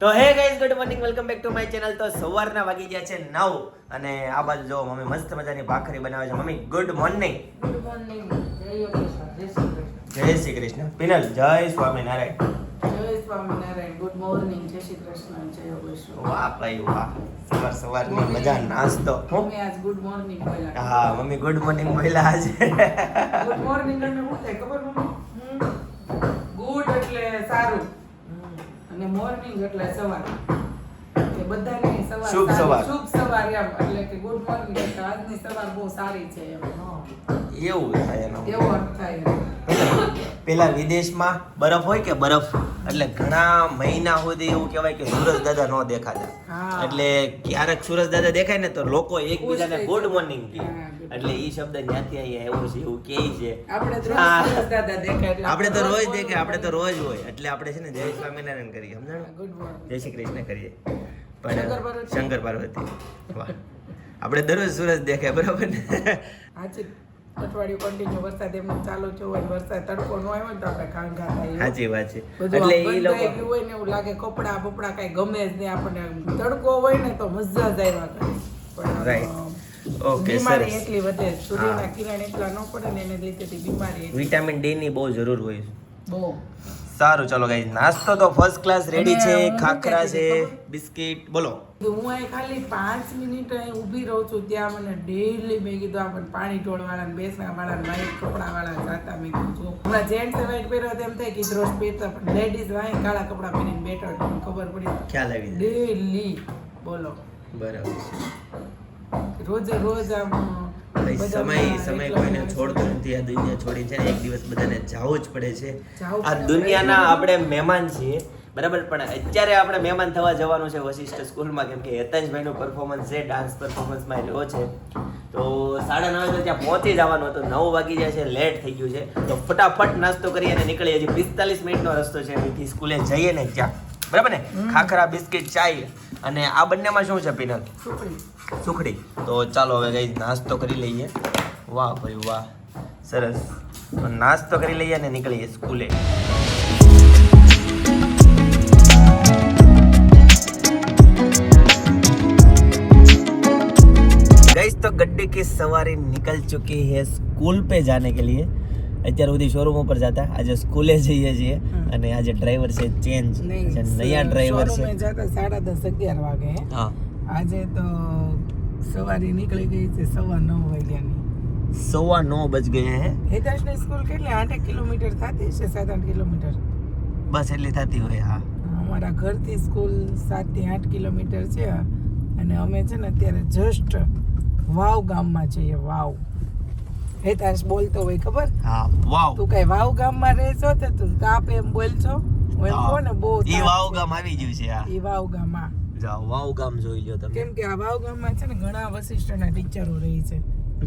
તો hey guys good morning welcome back to my channel. તો સવારના વાગી ગયા છે 9 અને આ બાજુ જો મમ્મી મસ્ત મજાની ભાખરી બનાવે છે. Mummy good morning. Good morning. જય યોગેશ્વર. જય શ્રી કૃષ્ણ. જય શ્રી કૃષ્ણ. પિનલ જય સ્વામિનારાયણ. જય સ્વામિનારાયણ. Good morning. જય શ્રી કૃષ્ણ. જય યોગેશ્વર. વાહ ભાઈ વાહ, સવારની મજા નાસ્તો. મમ્મી આજ ગુડ મોર્નિંગ બોલ્યા. હા મમ્મી ગુડ મોર્નિંગ બોલ્યા આજે. ગુડ મોર્નિંગ એટલે શું થાય ખબર મમ્મી? ગુડ એટલે સારું અને મોર્નિંગ એટલે સવાર. કે બધાને સવાર શુભ સવાર. શુભ સવાર એમ એટલે કે ગુડ મોર્નિંગ એટલે આજની સવાર બહુ સારી છે એમ. એવું થાય એનો. એવો અર્થ થાય. પેલા વિદેશમાં બરફ હોય કે બરફ એટલે ઘણા મહિના સુધી એવું કહેવાય કે સૂરજ દાદા ન દેખાતા. હા. એટલે ક્યારેક સૂરજ દાદા દેખાય ને તો લોકો એકબીજાને ગુડ મોર્નિંગ કહે. હા, good એટલે ઈ શબ્દ ત્યાંથી અહીંયા આવ્યો છે એવું કહે છે. આપણે તો હા. રોજ સરસ દાદા દેખાય એટલે આપણે તો રોજ દેખાય, આપણે તો રોજ હોય એટલે આપણે છે ને જય સ્વામિનારાયણ કરીએ, સમજાણું? Good morning. જય શ્રી કૃષ્ણ કરીએ શંકર પણ પાર્વતી. શંકર પાર્વતી વાહ. આપણે દરરોજ સૂરજ દેખાય, બરોબર ને? આજે અઠવાડિયું કન્ટિન્યુ વરસાદ એમનો ચાલુ થયો હોય, વરસાદ તડકો ન આવ્યો ને તો આપણે ખાંગા થાય. સાચી વાત છે. બધું એટલે આમ ઈ બંધ થઈ લોકો ગયું હોય ને એવું લાગે, કપડા બપડા કઈ ગમે જ નહીં આપણને. તડકો હોય ને તો મજા જ આવ્યા કરે. પણ Right. ઓકે, બીમારી સરસ. એટલી વધે, સૂર્યના કિરણ એટલા ન પડે ને એને લીધે બીમારી એટલી. વિટામિન ડી ની બહુ જરૂર હોય છે. બહુ. સારું ચાલો ગાઈસ, નાસ્તો તો ફર્સ્ટ ક્લાસ રેડી અને છે. હું ખાખરા શું છે, કહેતી હતી બિસ્કિટ, બોલો. હું અહીં ખાલી 5 મિનિટ અહીં ઊભી રહું છું ત્યાં મને ડેઈલી મેં કીધું આપણને પાણી ઢોળવાળા ને બેસવાવાળા ને વ્હાઈટ કપડાવાળા જાતા મેં કીધું. હમણાં જેન્ટ્સે વ્હાઈટ પહેર્યો તેમ થાય કે રોજ પહેરતા પણ લેડીઝ વાંહી કાળા કપડાં પહેરીને બેઠો એટલે મને ખબર પડી ખ્યાલ આવી જાય. ડેઈલી. બોલો, બરાબર છે. રોજે રોજ આમ ભાઈ, બધાના સમય એટલા કોઈને બધા છોડતો નથી. આ દુનિયા છોડી છે ને એક દિવસ બધાને જાવું જ પડે છે. જાવું આ પડે. દુનિયાના આપણે મહેમાન છીએ, બરાબર, પણ અત્યારે આપણે મહેમાન થવા જવાનું છે વશિષ્ઠ સ્કૂલમાં, કેમ કે હેતાંશભાઈનું પરફોર્મન્સ છે, ડાન્સ પરફોર્મન્સમાં રહ્યો છે. તો 9:30 તો ત્યાં પહોંચી જવાનું હતું. 9 વાગી જાય છે, લેટ થઈ ગયું છે. તો ફટાફટ નાસ્તો કરી અને નીકળીએ. હજી 45 મિનિટનો રસ્તો છે અહીંથી સ્કૂલે જઈએ ને ત્યાં, બરાબર ને? ખાખરા, બિસ્કિટ, ચાય અને આ બંનેમાં શું છે પિનલ? સુખડી. સુખડી. તો ચાલો હવે ગઈ નાસ્તો કરી લઈએ. વાહ ભાઈ વાહ, સરસ. તો નાસ્તો કરી લઈએ અને નીકળીએ સ્કૂલે. गैस तो गड्ढे की सवारी निकल चुकी है स्कूल पे जाने के लिए. અત્યાર સુધી શોરૂમ ઉપર જતા, આજે સ્કૂલે જઈએ છીએ અને આજે ડ્રાઈવર છે ચેન્જ, નયા ડ્રાઈવર છે. શોરૂમે જતા 10:30 11 વાગે. હા, આજે તો સવારી નીકળી ગઈ છે 9:15 વાગ્યાની. 9:15 બજ ગયે હે. હેતાશની સ્કૂલ કેટલી 8 કિલોમીટર થતી છે, 7-8 કિલોમીટર બસ એટલી થતી હોય. હા, અમારા ઘરથી સ્કૂલ 7 થી 8 કિલોમીટર છે અને અમે છે ને અત્યારે જસ્ટ વાવ ગામમાં છીએ. વાવ. હેતાશ બોલતો હોય ખબર? હા, વાવ. તું કઈ વાવ ગામમાં રહે છો તો તું તાપ એમ બોલશો? હું એમ કહું ને બહુ ઈ વાવ ગામ આવી ગયું છે. હા, ઈ વાવ ગામમાં. જાઓ વાવ ગામ જોઈ લ્યો તમે. કેમ કે આ વાવ ગામમાં છે ને ઘણા વશિષ્ઠના ટીચરો રહી છે.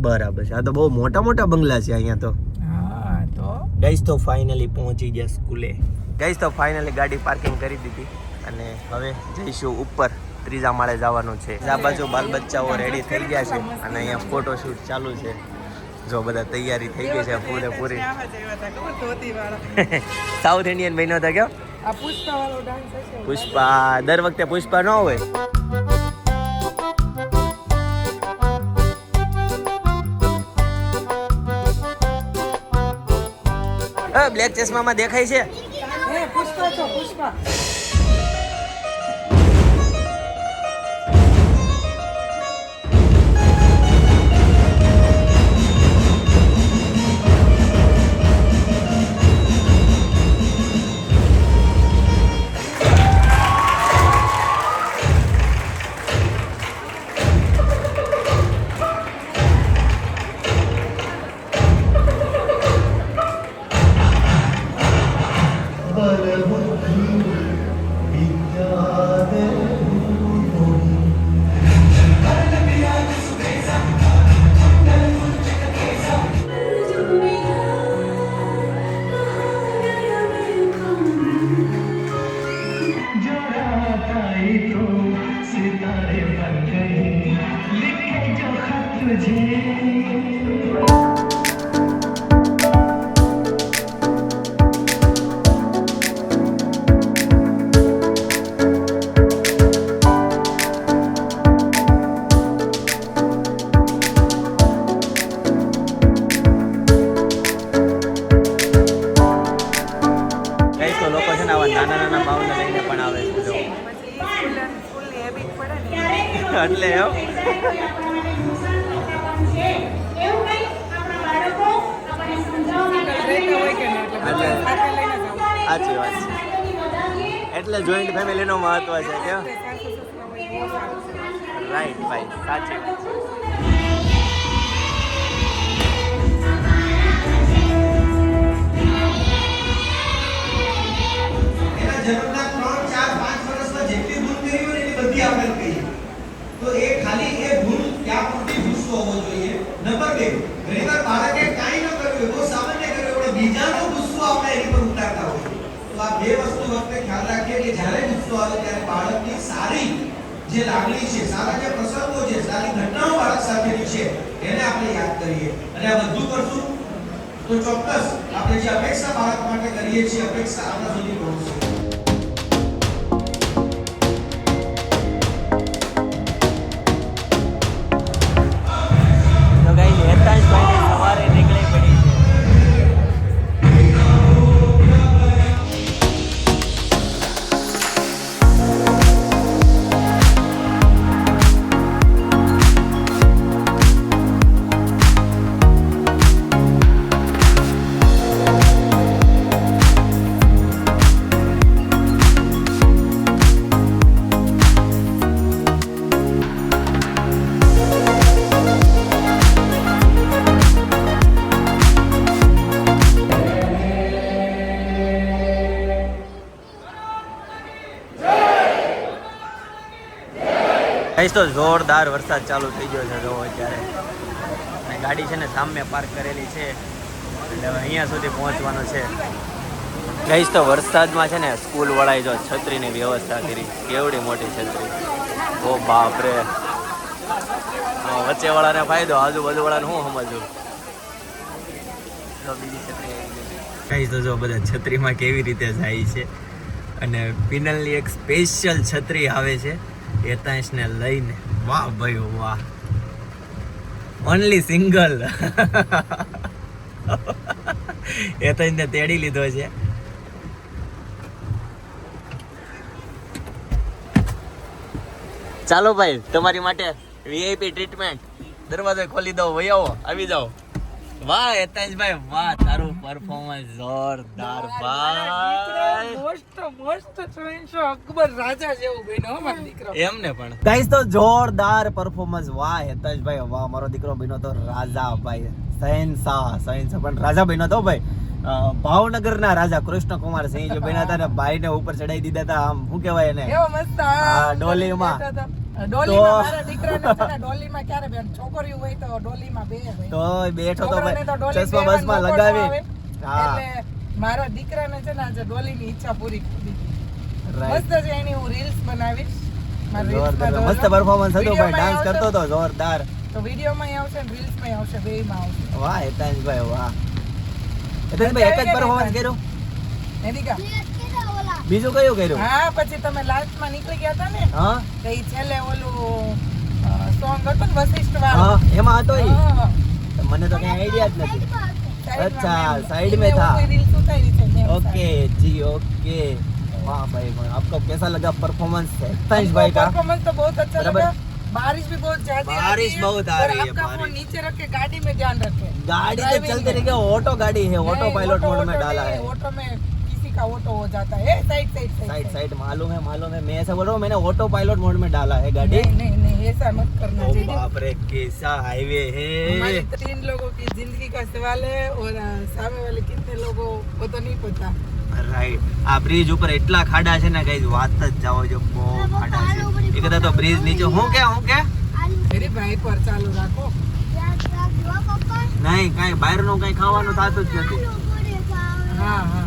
બરાબર છે. આ તો બહુ મોટા મોટા બંગલા છે અહીંયા તો. હા, તો ગાઈસ તો ફાઇનલી પહોંચી ગયા સ્કૂલે. ગાઈસ તો ફાઇનલી ગાડી પાર્કિંગ કરી દીધી અને હવે જઈશું ઉપર, ત્રીજા માળે જવાનું છે. આ બાજુ બાલ બચ્ચાઓ રેડી થઈ ગયા છે અને અહીંયા ફોટો શૂટ ચાલુ છે. જો બધા તૈયારી થઈ ગઈ છે પૂરેપૂરી. સાઉથ ઇન્ડિયન બન્યો હતા કેમ? આ પુષ્પા વાળો ડાન્સ હશે. પુષ્પા, દર વખતે પુષ્પા ન હોય. બ્લેક ચશ્મામાં દેખાય છે. હે પુષ્પા છો પુષ્પા. એટલે એમ સાચી વાત છે એટલે જોઈન્ટ ફેમિલીનું મહત્વ છે કેમ રાઈટ ભાઈ સાચી વાત છે જન્મના 3, 4, 5 વર્ષમાં જેટલી ભૂલ કરી હોય એની બધી આપણે કહીએ તો એ ખાલી એ ભૂલ ક્યાં પૂરતી ગુસ્સો હોવો જોઈએ. નંબર 2, ઘણીવાર બાળકે કાંઈ ન કર્યું હોય બહુ સામાન્ય કર્યું હોય બીજાનો ગુસ્સો આપણે એની પર ઉતારતા હોઈએ તો આ બે વસ્તુ વખતે ખ્યાલ રાખીએ કે જ્યારે ગુસ્સો આવે ત્યારે બાળકની સારી જે લાગણી છે સારા જે પ્રસંગો છે સારી ઘટનાઓ બાળક સાથેની છે એને આપણે યાદ કરીએ અને આ બધું કરશું તો ચોક્કસ આપણે જે અપેક્ષા બાળક માટે કરીએ છીએ અપેક્ષા આપણા સુધી પહોંચશે. તો ગાઈસ હેતાંશભાઈની સવારે નીકળી પડી છે ગાઈસ તો જોરદાર વરસાદ ચાલુ થઈ ગયો છે જો અત્યારે અને ગાડી છે ને સામે પાર્ક કરેલી છે એટલે હવે અહીંયા સુધી પહોંચવાનું છે ગાઈસ તો વરસાદમાં છે ને સ્કૂલ વાળાએ જો છત્રીની વ્યવસ્થા કરી કેવડી મોટી છત્રી ઓ બાપ રે વચ્ચે વાળાને ફાયદો આજુબાજુ વાળાને શું સમજવું બીજી છત્રી ગાઈસ તો જો બધા છત્રીમાં કેવી રીતે જાય છે અને પિનલની એક સ્પેશિયલ છત્રી આવે છે હેતાંશને લઈને વાહ ભાઈ વાહ ઓનલી સિંગલ હેતાંશને તેડી લીધો છે ચાલો ભાઈ તમારી માટે વીઆઈપી ટ્રીટમેન્ટ દરવાજો ખોલી દો વહી આવો આવી જાઓ વાહ હેતાંશભાઈ વાહ તારું પરફોર્મન્સ જોરદાર ભાઈ મસ્ત શહેનશાહ અકબર રાજા જેવું બન્યો મારો દીકરો એમને પણ ગાઈસ તો જોરદાર પરફોર્મન્સ વાહ હેતાંશભાઈ વાહ મારો દીકરો બન્યો તો રાજા ભાઈ શહેનશાહ પણ રાજા બન્યો તો ભાઈ ભાવનગરના રાજા કૃષ્ણકુમાર સિંહ જે બન્યા હતા ને ભાઈને ઉપર ચડાઈ દીધા હતા આમ શું કહેવાય એને એવો મસ્ત ડોલીમાં ડોલીમાં મારા દીકરાને છે ને ડોલીમાં ક્યારે બેન છોકરીઓ હોય તો ડોલીમાં ભાઈ તો બેઠો તો છોકરાને તો ડોલી ચશ્મા બેહવાનું બસમાં મોકો લગાવી આવે. હા એટલે મારા દીકરાને છે ને આજે ડોલીની ઈચ્છા પૂરી કરી દીધી. રાઈટ મસ્ત છે એની હું રીલ્સ બનાવીશ મારા જોરદાર રીલ્સમાં મસ્ત પરફોર્મન્સ હતું ભાઈ ડાન્સ કરતો તો જોરદાર તો વિડીયોમાં આવશે ને રીલ્સમાં આવશે બેયમાં આવશે વાહ હેતાંશભાઈ વાહ હેતાંશભાઈ એક જ પરફોર્મન્સ કર્યું એદિકા બીજું કયું કર્યું હા પછી તમે લાસ્ટમાં નીકળી ગયા હતા ને હા તો ઈ છેલ્લે ઓલું સોંગ હતું ને વશિષ્ઠ વાળું હા એમાં હતો ઈ હા. મને તો કઈ આઈડિયા જ નથી अच्छा साइड में था ओके जी ओके वाह भाई वाह आपको कैसा लगा परफॉर्मेंस હેતાंश भाई का परफॉर्मेंस तो बहुत अच्छा बराबर। लगा बारिश भी बहुत ज्यादा बारिश बहुत आ रही है, आपका फोन बारिश। नीचे रख के गाड़ी में ध्यान रखें गाड़ी तो चलते रही है ऑटो गाड़ी है ऑटो पायलट मोड में डाला है ऑटो में किसी का ऑटो हो जाता है साइड साइड साइड साइड मालूम है मैं ऐसा बोल रहा हूँ मैंने ऑटो पायलट मोड में डाला है गाड़ी नहीं नहीं ऐसा मत करना ओ चाहिए बाप रे कैसा हाईवे है हमारी 3 लोगों की जिंदगी का सवाल है और सामने वाले कितने लोगों को तो नहीं पता રાઈટ આ બ્રિજ ઉપર એટલા ખાડા છે ને કઈ વાત જ જાઓ જો બહુ ખાડા છે એ કદાચ તો બ્રિજ નીચે હું કે मेरी भाई पर चालू रखो નહીં કાંઈ બહારનું કાંઈ ખાવાનું થતું જ નથી हाँ हाँ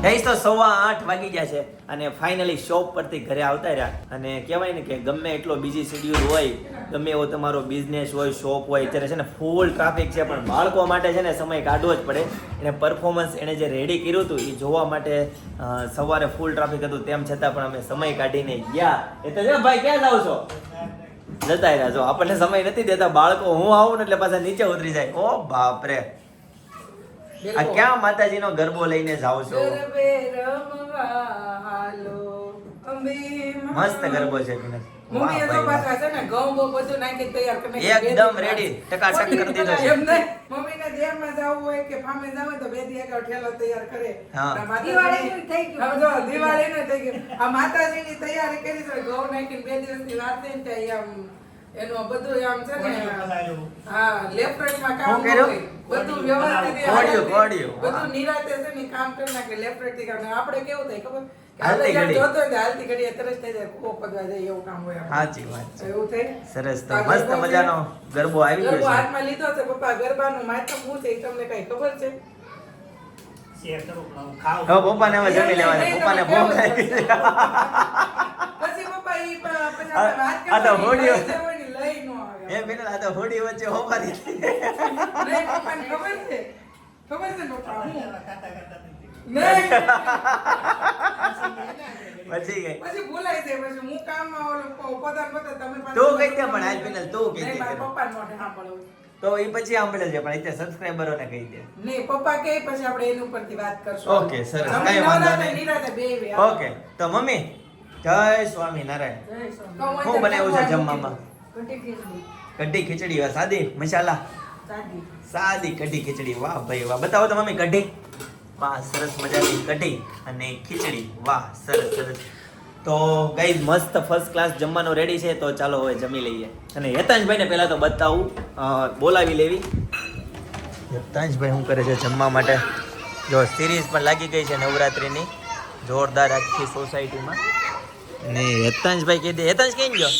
ગાઈસ તો 8:15 વાગી ગયા છે અને ફાઇનલી શોપ પરથી ઘરે આવતા રહ્યા અને કહેવાય ને કે ગમે એટલો બીજી શેડ્યુલ હોય ગમે એવો તમારો બિઝનેસ હોય શોપ હોય અત્યારે છે ને ફૂલ ટ્રાફિક છે પણ બાળકો માટે છે ને સમય કાઢવો જ પડે એને પરફોર્મન્સ એને જે રેડી કર્યું હતું એ જોવા માટે સવારે ફૂલ ટ્રાફિક હતું તેમ છતાં પણ અમે સમય કાઢીને ગયા એ તો ભાઈ ક્યાં જાવ છો જતા રહ્યા જો આપણને સમય નથી દેતા બાળકો હું આવું ને એટલે પાછા નીચે ઉતરી જાય ઓ બાપ રે આ ક્યાં માતાજીનો ગરબો લઈને જાવ છો? ગરબે રમવા હાલો અંબે મસ્ત ગરબો છે વિનલ. મમ્મી એ તો વાહ ભાઈ, પાછા છે ને ઘઉં બહુ બધું નાખી તૈયાર કરી એકદમ ready, ટકાટક કરી દીધો છે. એમ નહીં, મમ્મીને ધ્યાનમાં જવું હોય કે ફામે જવું હોય તો બે દી અગાઉ ઠેલો તૈયાર કરે. હા. આ માતાજીની- દિવાળીનું થઈ ગયું. હવે જો દિવાળીનું થઈ ગયું. આ માતાજીની તૈયારી કરી છે ઘઉં નાખીને 2 દિવસની વાર થઈ ને ત્યાં આમ એનું બધું આમ છે ને હા લેફ્ટ રાઈટમાં કામ શું કર્યું? હોય. બધું વ્યવસ્થિત કોડિયું, કોડિયું. બધું નિરાંતે છે ને કામ કરી નાખે લેફ્ટ રાઈટ થી કામ. આપણે કેવું થાય ખબર? કે હાલતી આપણે ઘડી. જોતો હોય તો હાલતી ઘડીએ તરત થઈ જાય કોક પગવા જાય એવું કામ હોય આપણે. સાચી વાત છે. એવું થાય. સરસ, તો આ મસ્ત ગરબો છે. મજાનો ગરબો આવી ગરબો ગયો છે. હાથમાં લીધો છે પપ્પા. ગરબાનું માધ્યમ શું છે એ તમને કઈ ખબર છે? શેર કરો પણ હું ખાવ હવે પપ્પાને હવે જમી લેવાની. પપ્પાને ભૂખ લાગી છે. પછી પપ્પા ઈ પછી આ- આપણે વાત આ તો કરવાની હોડીઓ. લઈ જવાની લઈ નો આવે. એ વિનલ, આ તો હોડી વચ્ચે હોપા દીધી. નહીં, પપ્પાને ખબર છે. ખબર છે ને પપ્પા? હું? ખાતા ખાતા નથી. નહીં. પછી ગઈ. પછી ભૂલાઈ જાય. પછી હું કામમાં ઓલો પોતાને પોતા તમે પાછા- તું કહી દે પણ આજ વિનલ તું કહી નહીં, દે. મારા પપ્પાને મોઢે સાંભળવું. તો એ પછી સાંભળે છે પણ અત્યારે સબસ્ક્રાઇબરોને કહી દે. નહીં, પપ્પા કહે પછી આપણે એની ઉપરથી વાત કરશું. ઓકે, સરસ. તમે કાંઈ વાંધો નવરાત્રે નહીં. નિરાંતે બેહી ઓકે, તો મમ્મી જય સ્વામિનારાયણ. જય સ્વામી. શું બનાવ્યું છે જમવામાં? કઢી ખીચડી. કઢી ખીચડી, વાહ, સાદી મસાલા સાદી. સાદી કઢી ખીચડી. વાહ ભાઈ વાહ. બતાવો તો મમ્મી કઢી. વાહ, સરસ મજાની કઢી અને ખીચડી. વાહ, સરસ સરસ. તો ગાઈઝ મસ્ત ફર્સ્ટ ક્લાસ જમવાનું રેડી છે. તો ચાલો હવે જમી લઈએ. અને હેતાંશભાઈને પહેલા તો બતાવું, બોલાવી લેવી. હેતાંશભાઈ શું કરે છે જમવા માટે? જો સિરીઝ પણ લાગી ગઈ છે નવરાત્રિની જોરદાર આખી સોસાયટીમાં. અને હેતાંશભાઈ કહી દે. હેતાંશ ક્યાં ગયો?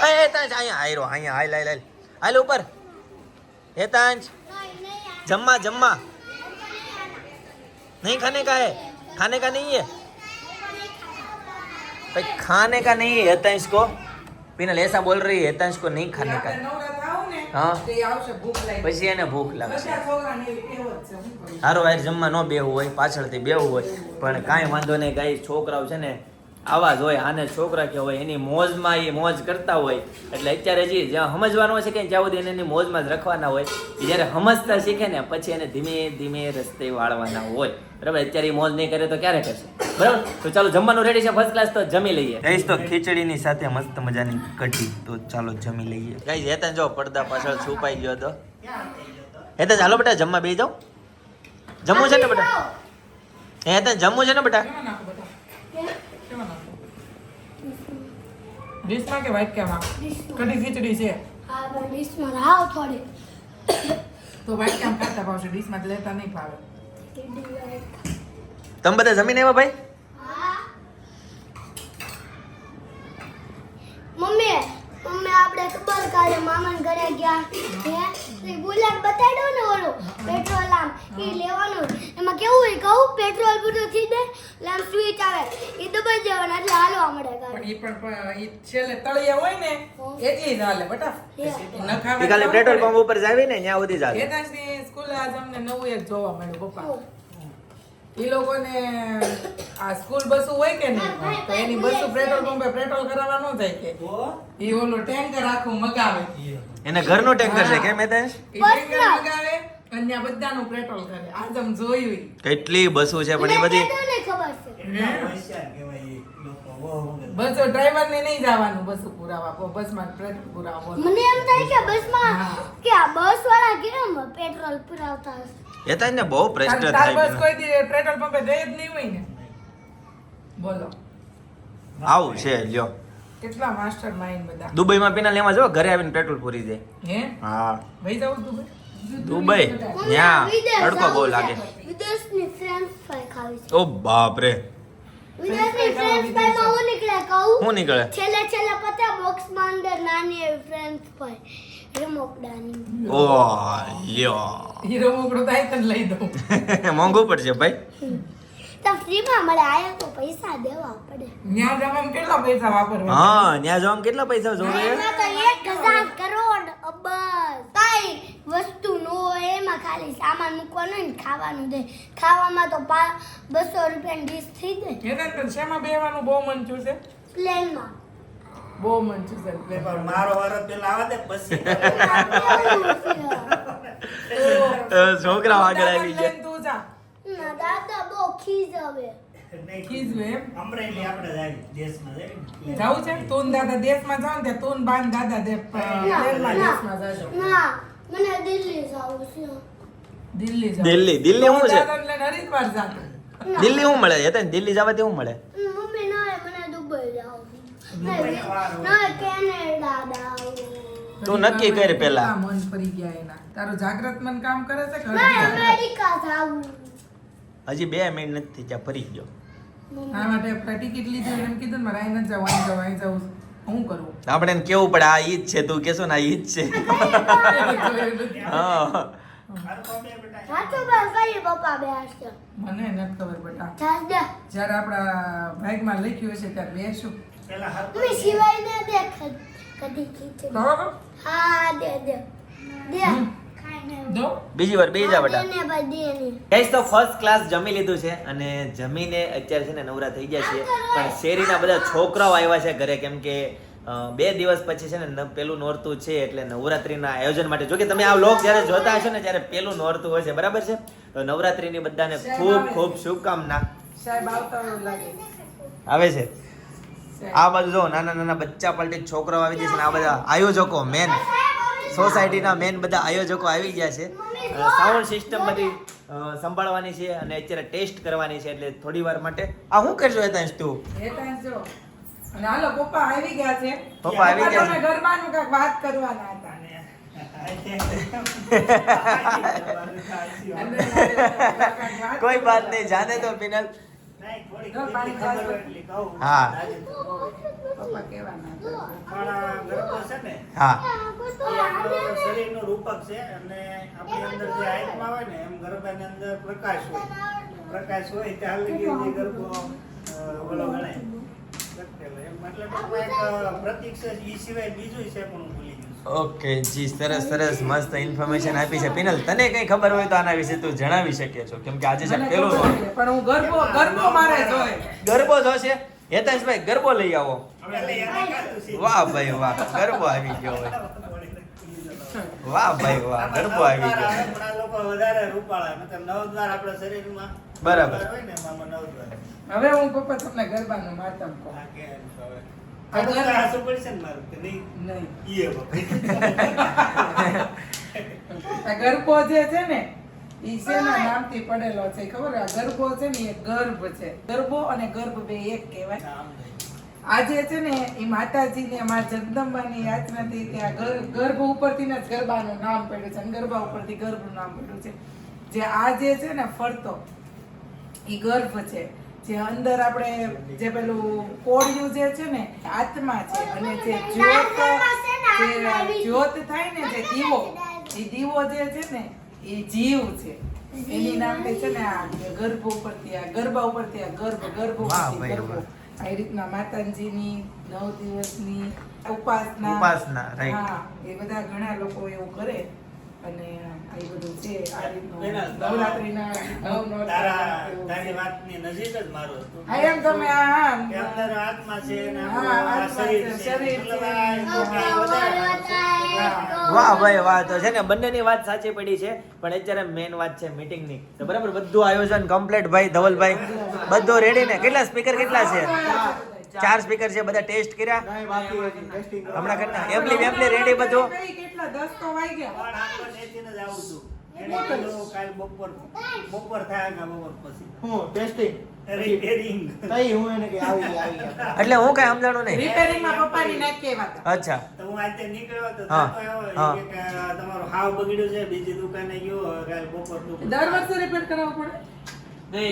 એ હેતાંશ અહીંયા આયરો, અહીંયા હાલ હાલ હાલ હાલ ઉપર. હેતાંશ जम्मा जम्मा नहीं खाने का है, खाने का नहीं है भाई, खाने का नहीं है हितांश को. पिनल ऐसा बोल रही है हितांश को नहीं खाने का. हाँ. પછી એને ભૂખ લાગશે. સારું યાર જમવા ન બેહવું હોય, પાછળથી બેહવું હોય, પણ કાંઈ વાંધો નહીં. ગાઈ છોકરાઓ છે ને આવા જ હોય. આને છોકરા કે હોય એની મોજમાં એ મોજ કરતા હોય. એટલે અત્યારે હજી જ્યાં સમજવાનું છે કે જ્યાં સુધી એને એની મોજમાં જ રખવાના હોય. જ્યારે સમજતા શીખે ને પછી એને ધીમે ધીમે રસ્તે વાળવાના હોય. બરાબર? અત્યારે એ મોજ નહીં કરે તો ક્યારે કરશે? બરાબર? તો ચાલો જમવાનું રેડી છે ફર્સ્ટ ક્લાસ, તો જમી લઈએ. ગાઈસ તો ખીચડીની સાથે મસ્ત મજાની કઢી, તો ચાલો જમી લઈએ. ગાઈસ હેતન જો પડદા પાછળ છુપાઈ ગયો હતો. હેતન ચાલો બેટા જમવા બેસી જાઓ. જમવું છે ને બેટા? હેતન જમવું છે ને બેટા? ડીશમાં કે વાઇટ કેમાં? કઢી ખીચડી છે હા પણ ડીશમાં રાવ થોડી તો વાઇટ કેમ ખાતા ભાવશે, ડીશમાં તો લેતા નહીં ભાવે. કઢી વાઈટ. તમે બધા જમીને આવ્યા ભાઈ? હા મમ્મી આપણે ખબર કાલે મામાના ઘરે ગયા હે તે બુલેટ બતાડ્યો ને ઓલો પેટ્રોલ આમ એ લેવાનું. એમાં કેવું હોય કહું, પેટ્રોલ પૂરું થઈ દે એટલે આમ સ્વિચ આવે એ દબાઈ દેવાના એટલે હાલવા મળે પણ ગાડી. ઈ પણ ઈ છેલ્લે તળિયા હોય ને એટલી જ હાલે બટા. ન ખાવા એ ખાલી પેટ્રોલ પંપ ઉપર જાવી ને ત્યાં સુધી ચાલે. હેતાંશની સ્કૂલે આજ અમને નવું એક જોવા મળ્યું પપ્પા. ઈ લોકોને આ સ્કૂલ બસો હોય કે નહીં, તો એની બસો પેટ્રોલ પંપે પેટ્રોલ કરાવવા ન જાય કે ઈ ઓલો ટેન્કર આખું મગાવે. એને ઘરનું ટેન્કર છે કેમ હેતાંશ? ઈ ટેન્કર મગાવે અને ત્યાં બધાનું પેટ્રોલ કરે. આજ આમ જોયું ઈ. કેટલી બસો છે પણ એ બધી મને ખબર છે. હોશિયાર કહેવાય એ લોકો. બહુ બસો ડ્રાઈવર ને નહીં જવાનું બસો પુરાવા, બસમાં પેટ્રોલ પુરાવા. મને એમ થાય કે બસમાં હા. કે આ બસ વાળા કેમ પેટ્રોલ પુરાવતા હશે. હેતાંશ ને બહુ પ્રશ્ન તાર થાય બસ પેલો. કોઈ દી પેટ્રોલ પંપે જઈ જ નહીં હોય ને. બોલો આવું છે લ્યો. કેટલા માસ્ટર માઇન્ડ બધા. દુબઈમાં પીના લેવા જો ઘરે આવીને પેટ્રોલ પૂરી જાય. હે હા વહી જાવ દુબઈ? દુબઈ ત્યાં તડકો બહુ લાગે. વિદેશની ફ્રેન્ચ ફ્રાય ખાવી છે. ઓ બાપ રે, વિદેશની ફ્રેન્ચ ફ્રાય માં હું નીકળે કહું, શું નીકળે? છેલ્લે પતા બોક્સમાં અંદર નાની એવી ફ્રેન્ચ ફ્રાય રમકડાની. ઓ લ્યો. હીરો મોકળો થાય તને લઈ દઉં. મોંઘું પડશે ભાઈ. તો ફ્રીમાં મળે, આયા તો પૈસા દેવા પડે. ન્યા જવામાં કેટલા પૈસા વાપરવા? હા ત્યાં જવામાં કેટલા પૈસા જોવે? એમાં તો 1000 કરોડ અબજ કઈ વસ્તુ નો હોય, એમાં ખાલી સામાન મૂકવાનો હોય ને ખાવાનું દે. ખાવામાં તો 200 રૂપિયાની ડીશ થઈ જાય. હેરાન તને શેમાં બેહવાનું બહુ મન થયું છે? પ્લેનમાં બહુ મન થયું છે પણ પ્લેનમાં. મારો વારો પેલા આવે ને પછી અ, છોકરા આગળ આવી ગયા. લઈને તું જા. ના દાદા બહુ ખીજાવે. ખીજવે એમ. અમરેલી આપણે જાય દેશમાં જાય ને. જાવું છે તું ને દાદા દેશમાં જાવ ને તું ને બાન દાદા દેશમાં જાજો. ના મને દિલ્હી જવું છે. દિલ્હી જાવ. દિલ્હી શું છે? દાદાને લઈને હરિદ્વાર જાતો. દિલ્હી શું મળે? હેતન દિલ્હી જવાથી શું મળે? મમ્મી ના મને દુબઈ જવું. દુબઈ વાર હોય. ના કેનેડા જાવું. તું નક્કી કર પહેલા. મન ફરી ગયા એના. તારું જાગ્રત મન કામ કરે છે કે ના હરિદ્વાર? અમેરિકા જવું. હજી 2 મિનિટ નથી ત્યાં ફરી ગયો. આ માટે આપણે ટિકિટ લીધી એટલે એમ કીધું ને મારે અહીં નથી જવું, અહીં જવું, અહીં જવું. હું કરું? આપણે એને કેવું પડે આ ઈ જ છે, તું કેશો ને આ ઈ જ છે. હા મારો પપ્પા બેટા સાચું બસ કઈ પપ્પા બેસશે. મને નથી ખબર બેટા. દાદા જ્યારે આપણા ભાગમાં લખ્યું હશે ત્યારે બેસું. પેલા હાથ મમ્મી સિવાય ને દેખ કદી ખીચડી. બરાબર? હા દે દે દે દો. બીજી વાર બેસી જા બેટા. દેને ભાઈ દેને. ગાઈસ તો ફર્સ્ટ ક્લાસ જમી લીધું છે અને જમીને અત્યારે છે ને નવરા થઈ ગયા છે, પણ શેરીના બધા છોકરાઓ આવ્યા છે ઘરે, કેમ કે 2 દિવસ પછી છે ને પેલું નોરતું છે એટલે નવરાત્રીના આયોજન માટે. જો કે તમે આ વ્લોગ જ્યારે જોતા હશો ને ત્યારે પેલું નોરતું હશે, બરાબર છે? તો નવરાત્રીની બધાને ખૂબ ખૂબ શુભકામના. સાહેબ આવતા હોય એવું લાગે. આવે છે આ બાજુ જો નાના નાના બચ્ચા પલટી છોકરાઓ આવી ગયા છે ને આ બધા આયોજકો મેન સોસાયટીના મેન બધા આયોજકો આવી ગયા છે. સાઉન્ડ સિસ્ટમ બધી સંભાળવાની છે અને અત્યારે ટેસ્ટ કરવાની છે, એટલે થોડી વાર માટે આ શું કરશો હેતાંશ તું? એ ટાઈમ જો. અને હાલો પપ્પા આવી ગયા છે. પપ્પા આવી ગયા તમે છે. ગરબાનું કાંઈક વાત કરવાના હતા. કોઈ બાત નહીં, જાને તો પિનલ. જો પાણી ચાલુ. હા. પપ્પા કહેવાના હતા. પણ ગરબો છે ને હા એ આપણો શરીરનું રૂપક છે અને આપણી અંદર જે આત્મા હોય ને એમ ગરબાની અંદર પ્રકાશ હોય. પ્રકાશ હોય ત્યાં લગી જે ગરબો ઓલો ગણાય પ્રગટેલો. એમ મતલબ એમાં એક પ્રતીક છે, ઈ સિવાય બીજું છે પણ હું ભૂલી ગયો છું. ઓકે જી, સરસ સરસ મસ્ત ઇન્ફોર્મેશન આપી છે. પિનલ તને કઈ ખબર હોય તો આના વિશે તું જણાવી શકે છો, કેમ કે આજે છે મને પેલું ખબર છે, પણ હું ગરબો મારે જોઈએ. ગરબો જોશે. હેતાંશભાઈ ગરબો લઈ આવો. હવે લઈ આને કાઢું છે. વાહ ભાઈ વાહ, ગરબો આવી ગયો હોય. વાહ ભાઈ વાહ, ગરબો આવી ગયો. આપણા લોકો વધારે રૂપાળા, મતલબ નવદ્વાર આપણા શરીરમાં બરાબર. હોય ને એમાં નવદ્વાર. હવે હું પપ્પા તમને ગરબાનું માતમ કહું. આ કે એમ તો હવે. આ આ તો ગરબા- હાસુ પડશે ને મારું કે નહીં? નહીં. ઈએ બાપા. આ ગરબો જે છે ને ઈ શેના નામથી પડેલો છે ખબર? આ ગરબો છે ને એ ગર્ભ છે. ગરબો અને ગર્ભ બે એક કહેવાય. આમ નહીં. આજે છે ને એ માતાજીને મા જગદંબાની યાચનાથી ત્યાં ગર્ભ ઉપરથી જ ગરબાનું નામ પડ્યું છે અને ગરબા ઉપરથી ગર્ભનું નામ પડ્યું છે. જે આ જે છે ને ફરતો ઈ ગર્ભ છે. જે અંદર આપણે જે પેલું કોળિયું જે છે ને આત્મા છે, અને જે જ્યોત થાય ને જે દીવો, એ દીવો જે છે ને એ જીવ છે. એની નામથી છે ને આ ગર્ભ ઉપરથી આ ગરબા ઉપરથી આ ગર્ભ વાહ ઉપરથી ભાઈ ગર્ભ. વાહ. આ રીતના માતાજીની 9 દિવસની ઉપાસના. ઉપાસના, right. હા, એ બધા ઘણા લોકો એવું કરે અને આ બધું છે આ રીતનું બેના, નવરાત્રીના તારી વાતની નજીક જ મારું હતું. હા, એમ તમે આ કે અંદર આત્મા છે અને હા, આપણું આ આત્મા શરીર છે, છે. શરીર મતલબ છે. આ એક વધારે વાહ ભાઈ વાહ. તો છે ને બંનેની વાત સાચી પડી છે, પણ અત્યારે મેઇન વાત છે મીટિંગની. તો બરાબર બધું આયોજન કમ્પ્લીટ ભાઈ ધવલભાઈ, બધું રેડી ને? કેટલા સ્પીકર કેટલા છે? 4 સ્પીકર છે. બધા ટેસ્ટ કર્યા હમણાં કેટલા? એમ્પલી રેડી બધું? કેટલા 10 તો વાગ્યા. પણ આટલો નેચીને જ આવું છું. એને કીધું કાલ બપોર થાય કે બપોર પછી. રિપેરિંગ. એટલે હું કઈ સમજાણું નહીં. રિપેરિંગમાં પપ્પાની નાખી આવ્યા હતા. અચ્છા. તો હું આજે નીકળ્યો તો હા, થતો એવો હા. કે તમારું હાવ બગડ્યું છે, બીજી દુકાને ગયો, હવે કાલ બપોર દર વર્ષે રિપેર કરાવવું પડે. કઈ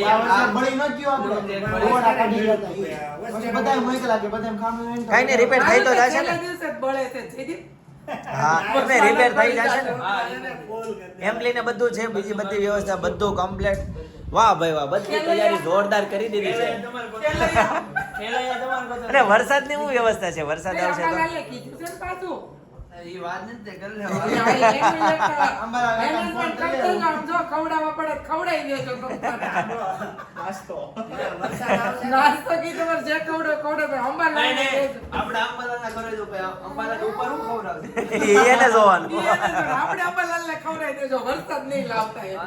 નહીં, રિપેર થઈ તો જશે ને? છેલ્લા દિવસે જ બળે છે જયદીપ. હા, ને રિપેર થઈ જશે ને? ફોલ કરી એમ લઈને બધું છે, બીજી બધી વ્યવસ્થા બધું કમ્પ્લીટ. વાહ ભાઈ વાહ, બધી તૈયારી જોરદાર કરી દીધી છે. અને વરસાદની શું વ્યવસ્થા છે? વરસાદ આવશે તો અંબાલાલે કીધું છે ને પાછું. જો ખવડાવવા પડે તો ખવડાવી દેજો પપ્પાને. વરસાદ આવશે નાસ્તો કીધું પણ જે ખવડાવે અંબાલાલે દેજો. એને જોવાનું. આપણે અંબાલાલને ખવડાવી દેજો, વરસાદ નહીં લાવતા એમ.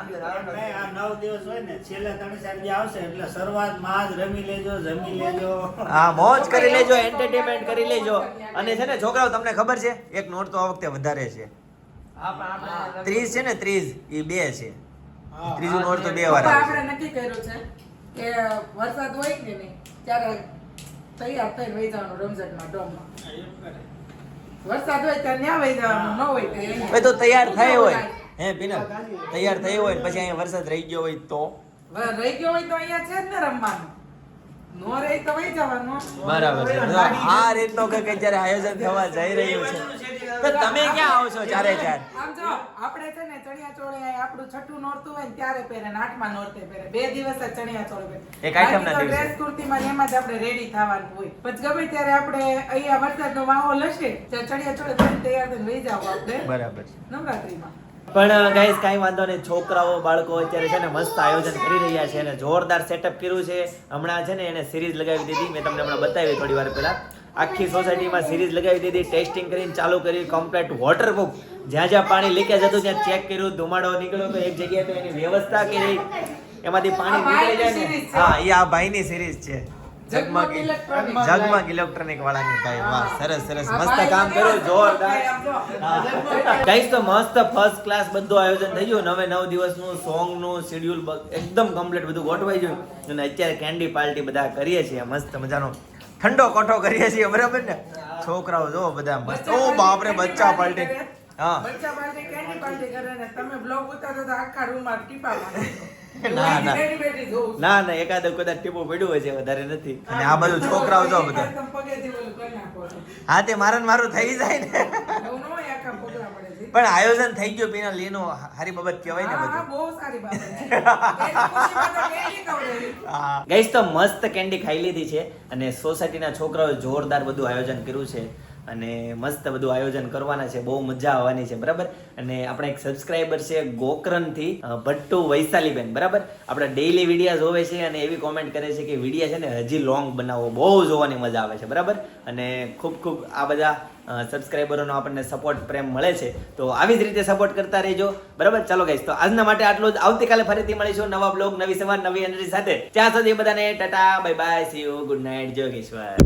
નહીં, આ 9 દિવસ હોય ને છેલ્લે 3-4 દી આવશે એટલે શરૂઆતમાં જ રમી લેજો, જમી લેજો. હા, મોજ કરી લેજો, એન્ટરટેનમેન્ટ કરી લેજો. અને છે ને છોકરાઓ, તમને ખબર છે એક નોટ તો આ વખતે વધારે છે. 30 છે ને 30 એ 2 છે. ત્રીજું નોટ તો 2 વાર પપ્પા, આવે છે. આપણે નક્કી કર્યું છે કે વરસાદ હોય કે નહીં ત્યારે તૈયાર થઈને વહી જવાનું રમઝટમાં ડોમમાં. એમ કરે. વરસાદ હોય ત્યારે ન્યા વહી જવાનું, ન હોય તો અહીંયા. ભાઈ તો તૈયાર થાય હોય હે પિનલ, તૈયાર થઈ હોય ને પછી અહીંયા વરસાદ રહી ગયો હોય તો રહી ગયો હોય તો અહીંયા છે જ ને રમવાનું. નો રહી તો વહી જવાનું. બરાબર છે. તો આ રીતનો કંઈક અત્યારે આયોજન થવા જઈ રહ્યું છે. તો તમે ક્યાં આવો છો ચારે ચાર? આમ જો આપણે છે ને ચણિયા ચોળી આ આપણું છઠ્ઠું નોરતું હોય ને ત્યારે પહેરે ને 8મા નોરતે પહેરે. 2 દિવસ જ ચણિયા ચોળી પહેરે. એક આઈટમના બાકી તો દિવસે. ડ્રેસ કુર્તીમાં ને એમાં જ આપણે રેડી થવાનું હોય. પછી ગમે ત્યારે આપણે અહીંયા વરસાદનો માહોલ હશે ત્યારે ચણિયા ચોળી પહેરીને તૈયાર થઈને વહી જાવ આપણે બરાબર છે. નવરાત્રીમાં. પણ ગાઈસ કાંઈ વાંધો નહીં, છોકરાઓ બાળકો અત્યારે છે ને મસ્ત આયોજન કરી રહ્યા છે અને જોરદાર સેટઅપ કર્યું છે. હમણાં છે ને એને સિરીઝ લગાવી દીધી, મેં તમને હમણાં બતાવી થોડી વાર પહેલા. આખી સોસાયટીમાં સિરીઝ લગાવી દીધી, ટેસ્ટિંગ કરીને ચાલુ કરી, કમ્પ્લીટ વોટરપ્રૂફ. જ્યાં જ્યાં પાણી લીકેજ હતું ત્યાં ચેક કર્યું, ધુમાડો નીકળ્યો તો એક જગ્યાએ તો એની વ્યવસ્થા કરી, એમાંથી પાણી નીકળી જાય ને. હા, એ આ ભાઈની સિરીઝ છે, જગમગ ઇલેક્ટ્રોનિક વાળાની. ભાઈ વાહ, સરસ સરસ, મસ્ત કામ કર્યું, જોરદાર. ગાઈસ તો મસ્ત ફર્સ્ટ ક્લાસ બધું આયોજન થઈ ગયું. 9 દિવસનું સોંગનું શેડ્યુલ એકદમ કમ્પ્લીટ બધું ગોઠવાઈ ગયું. અને અત્યારે કેન્ડી પાર્ટી બધા કરીએ છીએ, મસ્ત મજાનો ઠંડો કોઠો કરીએ છીએ, બરાબર ને? છોકરાઓ જો બધા મસ્ત. ઓ બાપરે, બચ્ચા પાર્ટી. હા, બચ્ચા પાર્ટી કેન્ડી પાર્ટી કરે ને તમે બ્લોગ ઉતારો તો આખા રૂમમાં ટીપા મારે. ના, ના. બેઠી બેઠી જોઉં છું. ના ના, એકાદ કદાચ ટીપો પડ્યું હોય છે, વધારે નથી. અને આ બધું છોકરાઓ જો બધા. તમે પગેથી ઓલું કરી નાખો છો. હા, તે મારું ને મારું થઈ જાય ને. એવું ન હોય, આખા પગલા પડે છે. પણ આયોજન થઈ ગયું પિનલ, એનું હારી બાબત કહેવાય ને હા, હા, બધું. બહુ સારી બાબત છે. એની ખુશીમાં તો કેન્ડી ખવડાવી. ગાઈસ તો મસ્ત કેન્ડી ખાઈ લીધી છે અને સોસાયટીના છોકરાઓએ જોરદાર બધું આયોજન કર્યું છે અને મસ્ત બધું આયોજન કરવાના છે, બહુ મજા આવવાની છે, બરાબર. અને આપણે એક સબસ્ક્રાઇબર છે ગોકરણથી, ભટ્ટુ વૈશાલીબેન, બરાબર. આપણે ડેઈલી વિડીયા જોવે છે અને એવી કોમેન્ટ કરે છે કે વિડીયા છે ને હજી લોંગ બનાવો, બહુ જોવાની મજા આવે છે, બરાબર. અને ખૂબ ખૂબ આ બધા સબસ્ક્રાઇબરોનો આપણને સપોર્ટ પ્રેમ મળે છે, તો આવી જ રીતે સપોર્ટ કરતા રહેજો, બરાબર. ચાલો ગાઈસ, તો આજના માટે આટલું જ. આવતીકાલે ફરીથી મળીશું નવા બ્લોગ, નવી સવાર, નવી એનર્જી સાથે. ત્યાં સુધી બધાને Tata, bye bye, C you, good night, જય યોગેશ્વર.